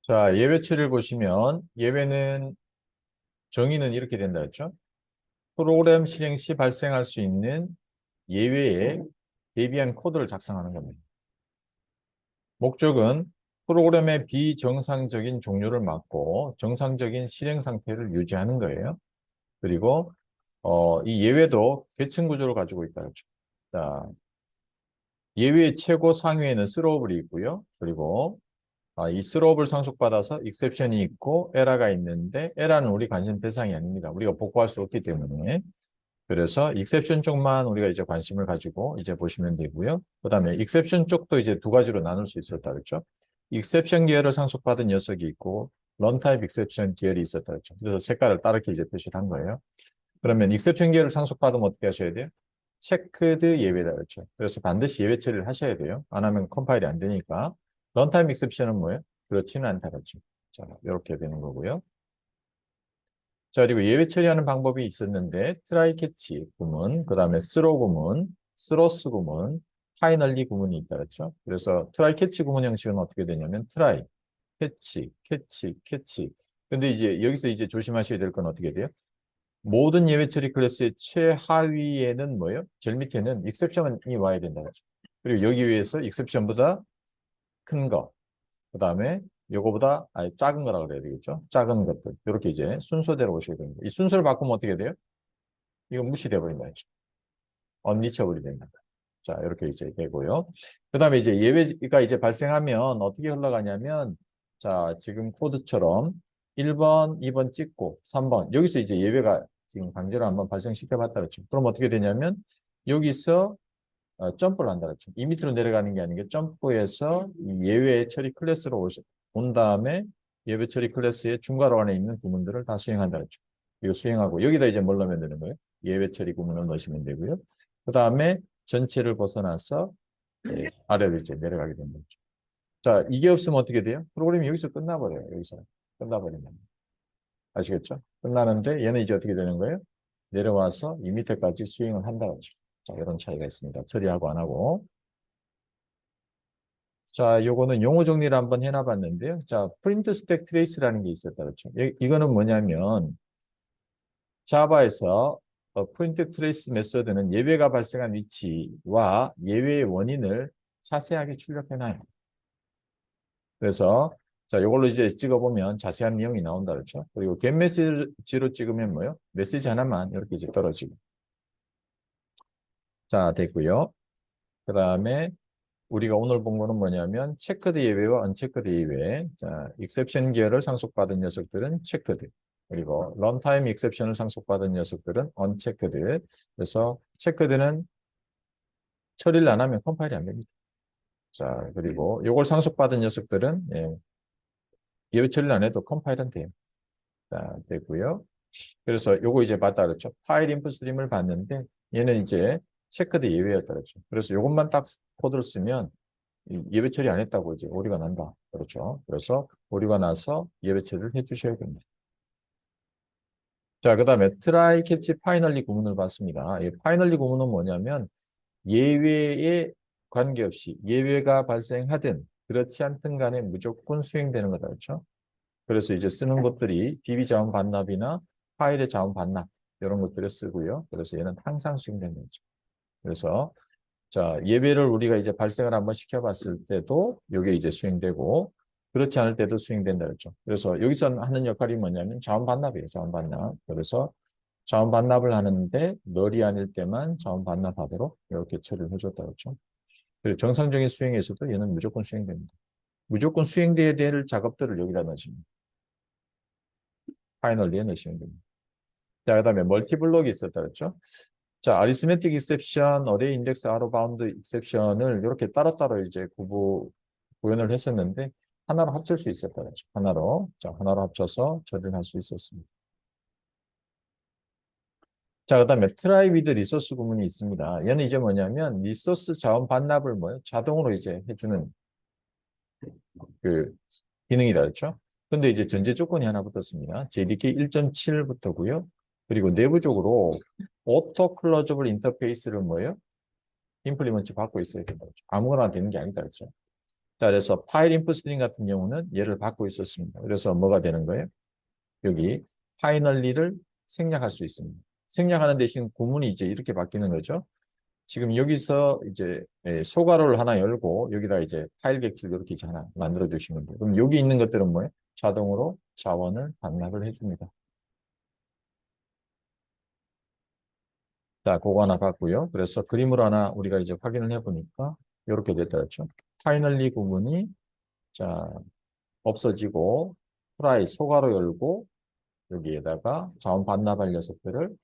자, 예외 처리를 보시면 예외는 정의는 이렇게 된다 했죠. 프로그램 실행 시 발생할 수 있는 예외에 대비한 코드를 작성하는 겁니다. 목적은 프로그램의 비정상적인 종류를 막고 정상적인 실행 상태를 유지하는 거예요. 그리고 이 예외도 계층 구조를 가지고 있다 했죠. 자, 예외의 최고 상위에는 스로우블이 있고요. 그리고 이 스롭을 상속받아서 익셉션이 있고 에러가 있는데 에러는 우리 관심 대상이 아닙니다. 우리가 복구할 수 없기 때문에. 그래서 익셉션 쪽만 우리가 이제 관심을 가지고 이제 보시면 되고요. 그다음에 익셉션 쪽도 이제 두 가지로 나눌 수 있었다 그랬죠. 익셉션 계열을 상속받은 녀석이 있고 런타입 익셉션 계열이 있었다 그랬죠. 그래서 색깔을 다르게 이제 표시를 한 거예요. 그러면 익셉션 계열을 상속받으면 어떻게 하셔야 돼요? 체크드 예외다 그랬죠. 그래서 반드시 예외 처리를 하셔야 돼요. 안 하면 컴파일이 안 되니까. 런타임 익셉션은 뭐예요? 그렇지는 않다 그랬죠. 자, 이렇게 되는 거고요. 자, 그리고 예외 처리하는 방법이 있었는데 트라이 캐치 구문, 그 다음에 스로 구문, 스로스 구문, 파이널리 구문이 있다 그랬죠. 그래서 트라이 캐치 구문 형식은 어떻게 되냐면 트라이, 캐치, 캐치, 캐치. 근데 이제 여기서 이제 조심하셔야 될 건 어떻게 돼요? 모든 예외 처리 클래스의 최하위에는 뭐예요? 제일 밑에는 익셉션이 와야 된다 그랬죠. 그리고 여기 위에서 익셉션보다 큰 거, 그 다음에 요거보다 작은 거라 그래야 되겠죠. 작은 것들. 이렇게 이제 순서대로 오셔야 됩니다. 이 순서를 바꾸면 어떻게 돼요? 이거 무시돼 버린다. 언리처블이 된다. 자, 이렇게 이제 되고요. 그 다음에 이제 예외가 이제 발생하면 어떻게 흘러가냐면, 자, 지금 코드처럼 1번, 2번 찍고 3번. 여기서 이제 예외가 지금 강제로 한번 발생시켜 봤다 그랬죠. 그럼 어떻게 되냐면, 여기서 점프를 한다 그랬죠. 이 밑으로 내려가는 게 아니고 점프해서 이 예외 처리 클래스로 온 다음에 예외 처리 클래스의 중괄호 안에 있는 구문들을 다 수행한다 그랬죠. 이거 수행하고 여기다 이제 뭘 넣으면 되는 거예요? 예외 처리 구문을 넣으시면 되고요. 그 다음에 전체를 벗어나서 아래로 이제 내려가게 되는 거죠. 자, 이게 없으면 어떻게 돼요? 프로그램이 여기서 끝나버려요. 여기서 끝나버리면. 아시겠죠? 끝나는데 얘는 이제 어떻게 되는 거예요? 내려와서 이 밑에까지 수행을 한다 그랬죠. 자, 이런 차이가 있습니다. 처리하고 안 하고. 자, 요거는 용어 정리를 한번 해놔봤는데요. 자, 프린트 스택 트레이스라는 게 있었다 그렇죠. 이거는 뭐냐면 자바에서 프린트 트레이스 메서드는 예외가 발생한 위치와 예외의 원인을 자세하게 출력해놔요. 그래서 자, 이걸로 이제 찍어보면 자세한 내용이 나온다 그렇죠. 그리고 get 메시지로 찍으면 뭐요? 메시지 하나만 이렇게 이제 떨어지고. 자, 됐고요. 그 다음에 우리가 오늘 본 거는 뭐냐면 체크드 예외와 언체크드 예외. 자, 익셉션 계열을 상속받은 녀석들은 체크드. 그리고 런타임 익셉션을 상속받은 녀석들은 언체크드. 그래서 체크드는 처리를 안 하면 컴파일이 안 됩니다. 자, 그리고 이걸 상속받은 녀석들은 예외 처리를 안 해도 컴파일은 돼요. 자, 되고요. 그래서 요거 이제 봤다 그랬죠. 파일 인풋 스트림을 봤는데 얘는 이제 체크드 예외였다 그랬죠. 그래서 요것만 딱 코드를 쓰면 예배 처리 안 했다고 이제 오류가 난다. 그렇죠. 그래서 오류가 나서 예배 처리를 해주셔야 됩니다. 자, 그 다음에 트라이 캐치 파이널리 구문을 봤습니다. 이 파이널리 구문은 뭐냐면 예외에 관계없이 예외가 발생하든 그렇지 않든 간에 무조건 수행되는 거다. 그렇죠. 그래서 이제 쓰는 것들이 DB 자원 반납이나 파일의 자원 반납 이런 것들을 쓰고요. 그래서 얘는 항상 수행되는 거죠. 그래서 자, 예배를 우리가 이제 발생을 한번 시켜봤을 때도 이게 이제 수행되고 그렇지 않을 때도 수행된다 그랬죠. 그래서 여기서 하는 역할이 뭐냐면 자원 반납이에요. 자원 반납. 그래서 자원 반납을 하는데 널이 아닐 때만 자원 반납하도록 이렇게 처리를 해줬다 그랬죠. 그리고 정상적인 수행에서도 얘는 무조건 수행됩니다. 무조건 수행돼야 될 작업들을 여기다 넣으시면 파이널리에 넣으시면 됩니다. 자, 그 다음에 멀티블록이 있었다 그랬죠. 자, 아리스메틱 익셉션, 어레이 인덱스 아로 바운드 익셉션을 이렇게 따로따로 이제 구현을 했었는데 하나로 합칠 수 있었다 그랬죠. 하나로. 자, 하나로 합쳐서 처리를 할 수 있었습니다. 자, 그다음에 트라이 위드 리소스 구문이 있습니다. 얘는 이제 뭐냐면 리소스 자원 반납을 뭐요? 자동으로 이제 해주는 그 기능이다 그랬죠. 근데 이제 전제 조건이 하나 붙었습니다. JDK 1.7부터고요. 그리고 내부적으로 오토 클로저블 인터페이스를 뭐예요? 임플리먼트 받고 있어야 된다 그랬죠. 아무거나 되는 게 아니다 그랬죠. 자, 그래서 파일 인풋 스트링 같은 경우는 얘를 받고 있었습니다. 그래서 뭐가 되는 거예요? 여기 파이널리를 생략할 수 있습니다. 생략하는 대신 구문이 이제 이렇게 바뀌는 거죠. 지금 여기서 이제 소괄호를 하나 열고 여기다 이제 파일 객실 이렇게 이제 하나 만들어 주시면 돼요. 그럼 여기 있는 것들은 뭐예요? 자동으로 자원을 반납을 해줍니다. 자, 그거 하나 봤고요. 그래서 그림으로 하나 우리가 이제 확인을 해보니까 이렇게 됐더랬죠. 파이널리 구문이 자 없어지고 프라이 소괄호 열고 여기에다가 자원 반납할 녀석들을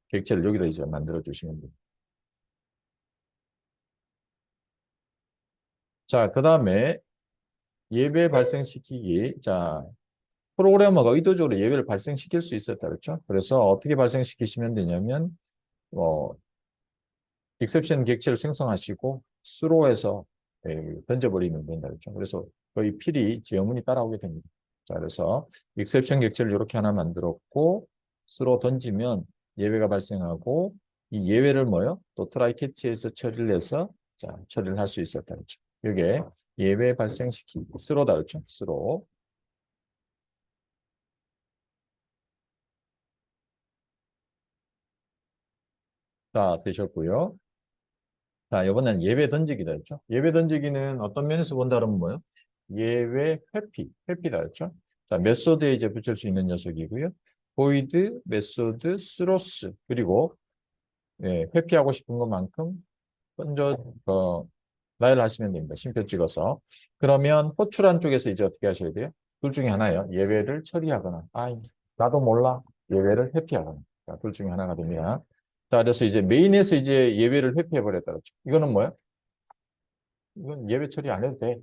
객체를 여기다 이제 만들어 주시면 돼요. 자, 그 다음에 예배 발생시키기. 자, 프로그래머가 의도적으로 예배를 발생시킬 수 있었다 그랬죠. 그래서 어떻게 발생시키시면 되냐면 익셉션 객체를 생성하시고 수로에서 던져버리면 된다 그랬죠. 그래서 거의 필히 지어문이 따라오게 됩니다. 자, 그래서 익셉션 객체를 이렇게 하나 만들었고 수로 던지면 예외가 발생하고 이 예외를 뭐요? 또 트라이 캐치에서 처리를 해서 자, 처리를 할 수 있었다 그랬죠. 이게 예외 발생시키기 수로다 그랬죠. 수로. 자, 되셨고요. 자, 이번엔 예외 던지기다 했죠. 예외 던지기는 어떤 면에서 본다면 뭐예요? 예외 회피다 했죠. 자, 메소드에 이제 붙일 수 있는 녀석이고요. void, 메소드, 스로스 그리고 회피하고 싶은 것만큼 먼저 나열 하시면 됩니다. 심표 찍어서. 그러면 호출한 쪽에서 이제 어떻게 하셔야 돼요? 둘 중에 하나예요. 예외를 처리하거나, 나도 몰라. 예외를 회피하거나. 자, 둘 중에 하나가 됩니다. 자, 그래서 이제 메인에서 이제 예외를 회피해버렸다 그랬죠. 이거는 뭐야? 이건 예외 처리 안 해도 돼.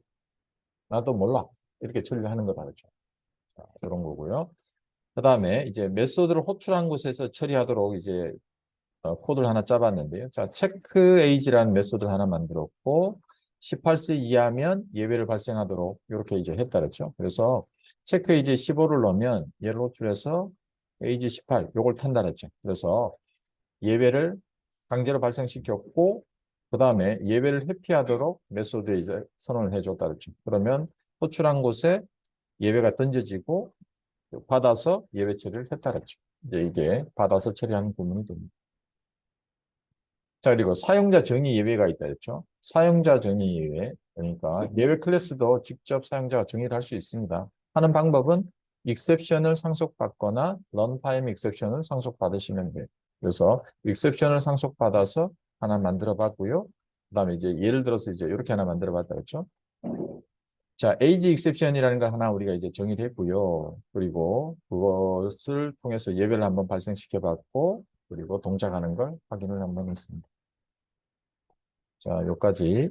나도 몰라. 이렇게 처리를 하는 거다 그랬죠. 자, 이런 거고요. 그 다음에 이제 메소드를 호출한 곳에서 처리하도록 이제 코드를 하나 짜봤는데요. 자, 체크 에이지라는 메소드를 하나 만들었고 18세 이하면 예외를 발생하도록 이렇게 이제 했다 그랬죠. 그래서 체크 에이지 15를 넣으면 얘를 호출해서 에이지 18 요걸 탄다 그랬죠. 그래서 예외를 강제로 발생시켰고 그 다음에 예외를 회피하도록 메소드에 이제 선언을 해줬다 그랬죠. 그러면 호출한 곳에 예외가 던져지고 받아서 예외 처리를 했다 그랬죠. 이제 이게 받아서 처리하는 부분이 됩니다. 자, 그리고 사용자 정의 예외가 있다 했죠. 사용자 정의 예외. 그러니까 예외 클래스도 직접 사용자가 정의를 할 수 있습니다. 하는 방법은 exception을 상속받거나 runtime exception을 상속받으시면 돼요. 그래서 exception을 상속받아서 하나 만들어 봤고요. 그다음에 이제 예를 들어서 이제 이렇게 하나 만들어 봤다 그랬죠. 자, age exception이라는 거 하나 우리가 이제 정의를 했고요. 그리고 그것을 통해서 예외를 한번 발생시켜 봤고 그리고 동작하는 걸 확인을 한번 했습니다. 자, 여기까지